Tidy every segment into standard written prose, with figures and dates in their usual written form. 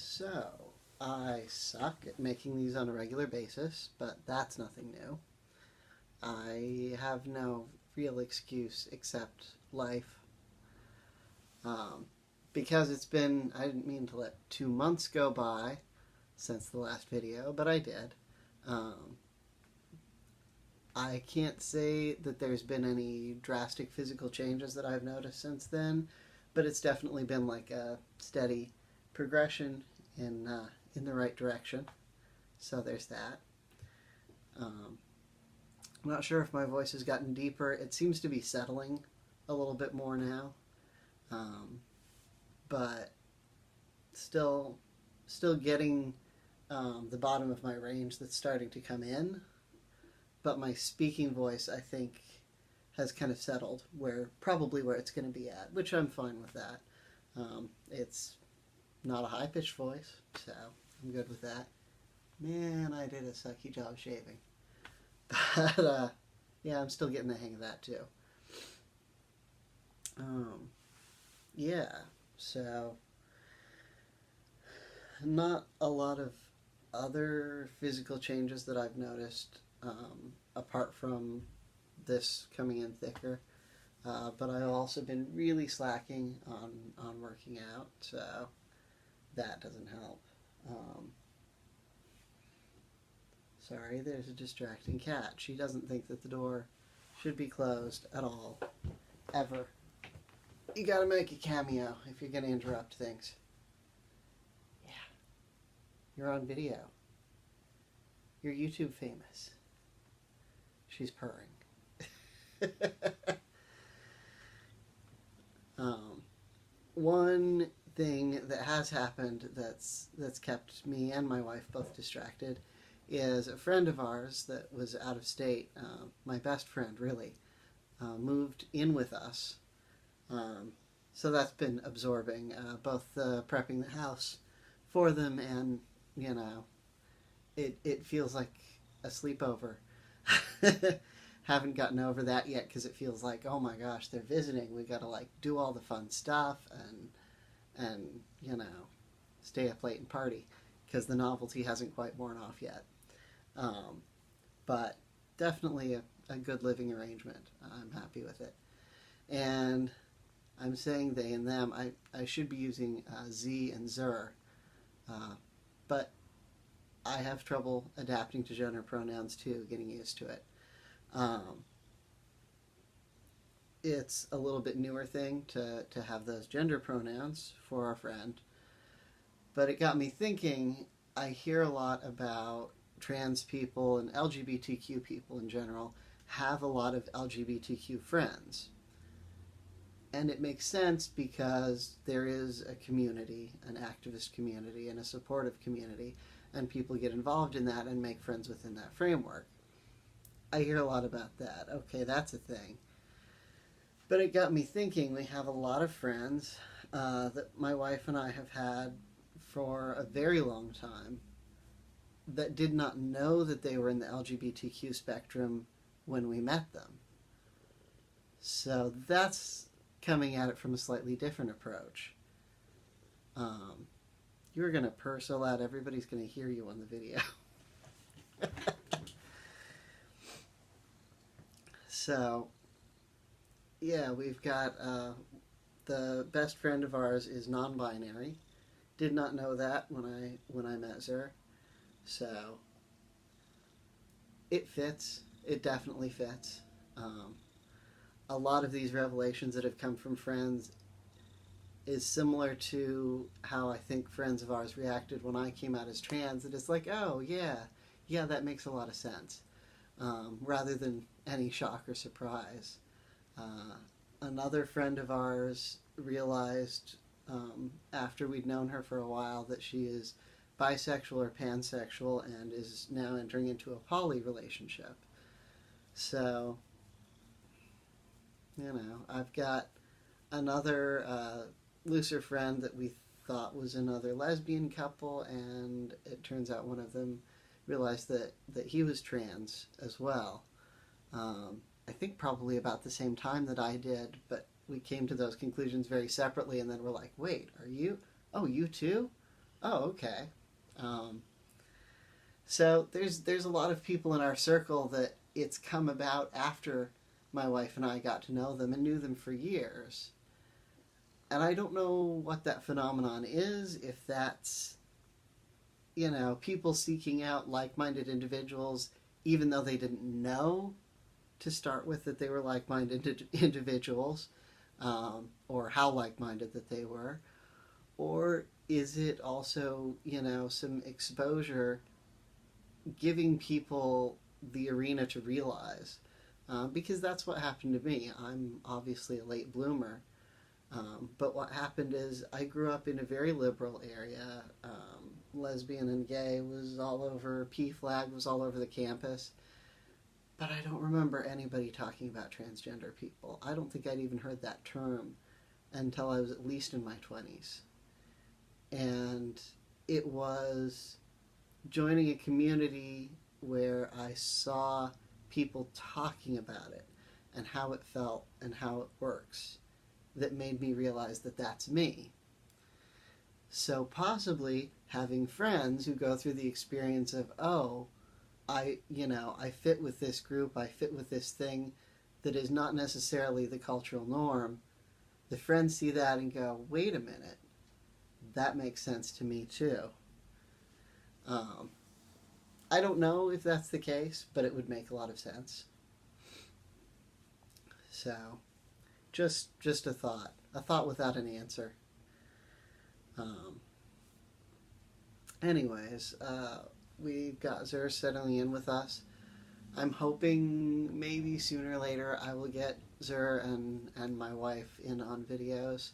So, I suck at making these on a regular basis, but that's nothing new. I have no real excuse except life. Um, because I didn't mean to let 2 months go by since the last video, but I did. Um, I can't say that there's been any drastic physical changes that I've noticed since then, but it's definitely been like a steady progression in the right direction. So there's that. Um, I'm not sure if my voice has gotten deeper. It seems to be settling a little bit more now, um, but still, still getting the bottom of my range that's starting to come in. But my speaking voice, I think, has kind of settled probably where it's going to be at, which I'm fine with that. It's not a high pitched voice, so I'm good with that. Man, I did a sucky job shaving. But yeah, I'm still getting the hang of that too. Um, yeah, so not a lot of other physical changes that I've noticed apart from this coming in thicker. But I've also been really slacking on working out, so that doesn't help. Sorry, there's a distracting cat. She doesn't think that the door should be closed at all, ever. You gotta make a cameo if you're gonna interrupt things. Yeah, you're on video. You're YouTube famous. She's purring. One thing that has happened that's kept me and my wife both distracted is a friend of ours that was out of state, my best friend really, moved in with us. So that's been absorbing, both prepping the house for them and, it feels like a sleepover. Haven't gotten over that yet because it feels like, oh my gosh, they're visiting. We got to like do all the fun stuff and stay up late and party because the novelty hasn't quite worn off yet. But definitely a good living arrangement. I'm happy with it. And I'm saying they and them. I should be using Z and Zer, but I have trouble adapting to gender pronouns too, getting used to it. It's a little bit newer thing to have those gender pronouns for our friend, but it got me thinking. I hear a lot about trans people and LGBTQ people in general have a lot of LGBTQ friends. And it makes sense because there is a community, an activist community, and a supportive community, and people get involved in that and make friends within that framework. I hear a lot about that. Okay, that's a thing. But it got me thinking, we have a lot of friends that my wife and I have had for a very long time that did not know that they were in the LGBTQ spectrum when we met them. So that's coming at it from a slightly different approach. You're going to purr so loud, everybody's going to hear you on the video. So, yeah, we've got the best friend of ours is non-binary. Did not know that when I met Zer. So, it fits. It definitely fits. A lot of these revelations that have come from friends is similar to how I think friends of ours reacted when I came out as trans. That it's like, oh, yeah, that makes a lot of sense. Rather than any shock or surprise. Another friend of ours realized after we'd known her for a while that she is bisexual or pansexual and is now entering into a poly relationship. So, I've got another looser friend that we thought was another lesbian couple, and it turns out one of them realized that he was trans as well. I think probably about the same time that I did, but we came to those conclusions very separately, and then we're like, wait, are you? Oh, you too? Oh, okay. Um, so there's a lot of people in our circle that it's come about after my wife and I got to know them and knew them for years. And I don't know what that phenomenon is, if that's, people seeking out like minded individuals, even though they didn't know to start with that they were like minded individuals, or how like minded that they were. Or is it also, some exposure giving people the arena to realize? Because that's what happened to me. I'm obviously a late bloomer. But what happened is I grew up in a very liberal area. Lesbian and gay was all over, PFLAG was all over the campus. But I don't remember anybody talking about transgender people. I don't think I'd even heard that term until I was at least in my 20s. And it was joining a community where I saw people talking about it and how it felt and how it works that made me realize that that's me. So possibly having friends who go through the experience of, oh, I fit with this group, I fit with this thing that is not necessarily the cultural norm. The friends see that and go, wait a minute, that makes sense to me too. Um, I don't know if that's the case, but it would make a lot of sense. So, just a thought without an answer. Um, anyways, we've got Zur settling in with us. I'm hoping maybe sooner or later I will get Zur and my wife in on videos,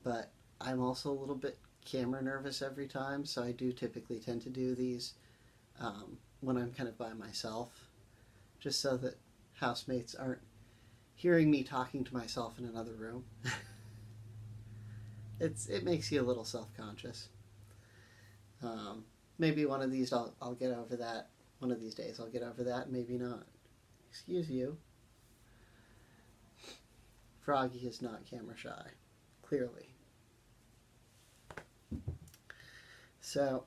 but I'm also a little bit camera nervous every time, so I do typically tend to do these when I'm kind of by myself, just so that housemates aren't hearing me talking to myself in another room. It makes you a little self-conscious. Maybe one of these I'll get over that. One of these days I'll get over that, maybe not. Excuse you. Froggy is not camera shy, clearly. So,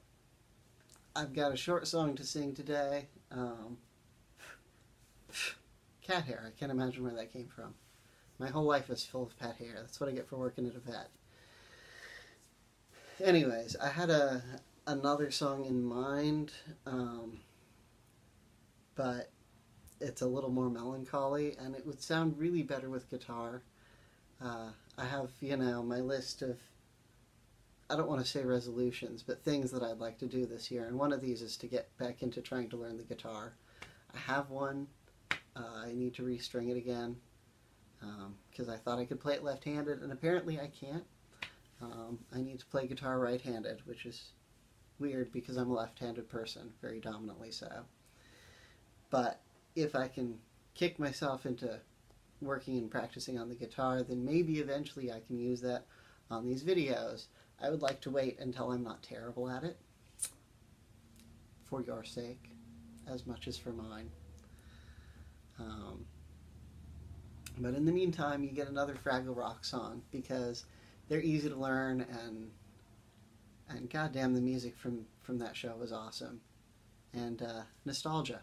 I've got a short song to sing today. Cat hair, I can't imagine where that came from. My whole life is full of pet hair. That's what I get for working at a vet. Anyways, I had another song in mind, but it's a little more melancholy, and it would sound really better with guitar. I have, my list of, I don't want to say resolutions, but things that I'd like to do this year, and one of these is to get back into trying to learn the guitar. I have one. I need to restring it again, because I thought I could play it left-handed, and apparently I can't. I need to play guitar right-handed, which is weird because I'm a left-handed person, very dominantly so. But if I can kick myself into working and practicing on the guitar, then maybe eventually I can use that on these videos. I would like to wait until I'm not terrible at it, for your sake, as much as for mine. But in the meantime, you get another Fraggle Rock song, because they're easy to learn, and goddamn, the music from that show was awesome. And nostalgia.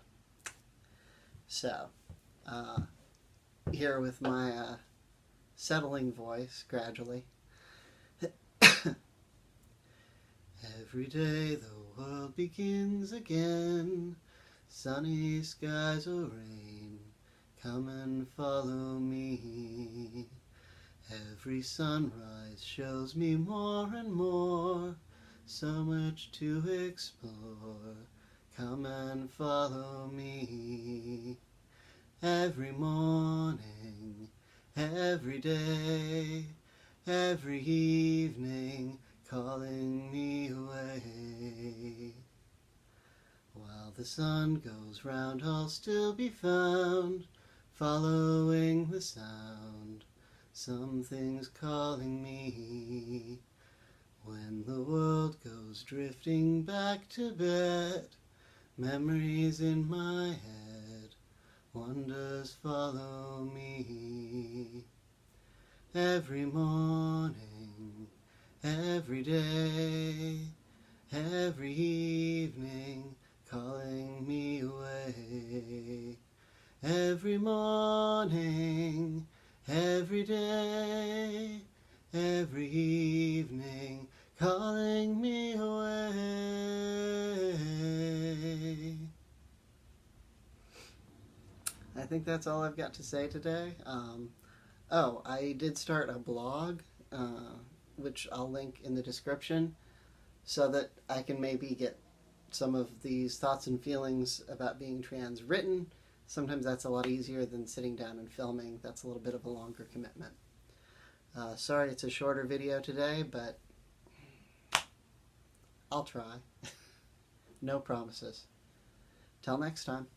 So, here with my settling voice, gradually. Every day the world begins again, sunny skies or rain, come and follow me. Every sunrise shows me more and more, so much to explore, come and follow me. Every morning, every day, every evening, calling me away. While the sun goes round, I'll still be found, following the sound. Something's calling me. When the world goes drifting back to bed, memories in my head, wonders follow me. Every morning, every day, every evening calling me away. Every morning, every day, every evening calling me away. I think that's all I've got to say today. I did start a blog, which I'll link in the description, so that I can maybe get some of these thoughts and feelings about being trans written. Sometimes that's a lot easier than sitting down and filming. That's a little bit of a longer commitment. Sorry it's a shorter video today, but I'll try. No promises. Till next time.